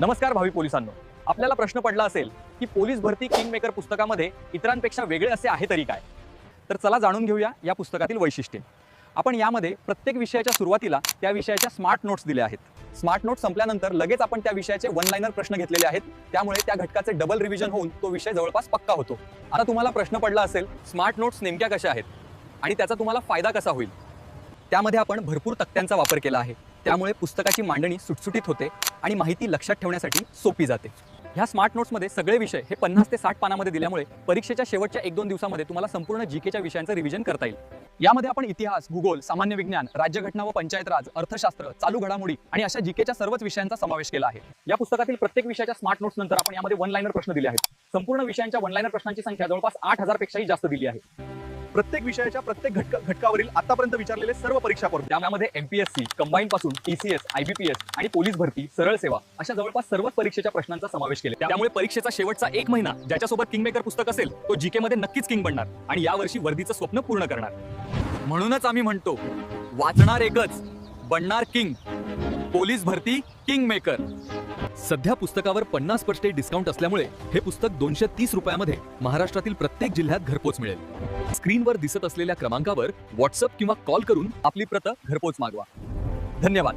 नमस्कार भावी पोलिसांनो. आपल्याला प्रश्न पडला असेल की पोलीस भरती किंग मेकर पुस्तकामध्ये इतरांपेक्षा वेगळे असे आहे तरी काय? तर चला जाणून घेऊया या पुस्तकातील वैशिष्ट्ये. आपण यामध्ये प्रत्येक विषयाच्या सुरुवातीला त्या विषयाच्या स्मार्ट नोट्स दिल्या आहेत. स्मार्ट नोट्स संपल्यानंतर लगेच आपण त्या विषयाचे वन लाइनर प्रश्न घेतलेले आहेत. त्यामुळे त्या घटकाचे डबल रिव्हिजन होऊन तो विषय जवळपास पक्का होतो. आता तुम्हाला प्रश्न पडला असेल स्मार्ट नोट्स नेमक्या कशा आहेत आणि त्याचा तुम्हाला फायदा कसा होईल? त्यामध्ये आपण भरपूर तक्त्यांचा वापर केला आहे. त्यामुळे पुस्तकाची मांडणी सुटसुटीत होते आणि माहिती लक्षात ठेवण्यासाठी सोपी जाते. ह्या स्मार्ट नोट्समध्ये सगळे विषय हे 50 ते 60 पानामध्ये दिल्यामुळे परीक्षेच्या शेवटच्या 1-2 दिवसामध्ये तुम्हाला संपूर्ण जीकेच्या विषयांचं रिव्हिजन करता येईल. यामध्ये आपण इतिहास, भूगोल, सामान्य विज्ञान, राज्यघटना व पंचायत राज, अर्थशास्त्र, चालू घडामोडी आणि अशा जीकेच्या सर्वच विषयांचा समावेश केला आहे. या पुस्तकातील प्रत्येक विषयाच्या स्मार्ट नोट्स नंतर आपण यामध्ये वन लाइनर प्रश्न दिले आहेत. संपूर्ण विषयांच्या वन लाइनर प्रश्नांची संख्या जवळपास 8000 पेक्षाही जास्त दिली आहे. प्रत्येक विषयाच्या प्रत्येक घटकावरील आतापर्यंत विचारलेले सर्व परीक्षा त्यामध्ये एमपीएससी, कंबाईन पासून टीसीएस, आयबीपीएस आणि पोलीस भरती, सरळ सेवा अशा जवळपास सर्वच परीक्षेच्या प्रश्नांचा समावेश केला. त्यामुळे परीक्षेचा शेवटचा 1 महिना ज्याच्यासोबत किंग मेकर पुस्तक असेल तो जीके मध्ये नक्कीच किंग बनणार आणि यावर्षी वर्दीचं स्वप्न पूर्ण करणार. म्हणूनच आम्ही म्हणतो, वाचणार एकच, बनणार किंग. पोलीस भरती किंग मेकर. सध्या पुस्तकावर 50% डिस्काउंट असल्यामुळे हे पुस्तक 230 रुपयामध्ये महाराष्ट्रातील प्रत्येक जिल्ह्यात घरपोच मिळेल. स्क्रीनवर दिसत असलेल्या क्रमांकावर व्हॉट्सअप किंवा कॉल करून आपली प्रत घरपोच मागवा. धन्यवाद.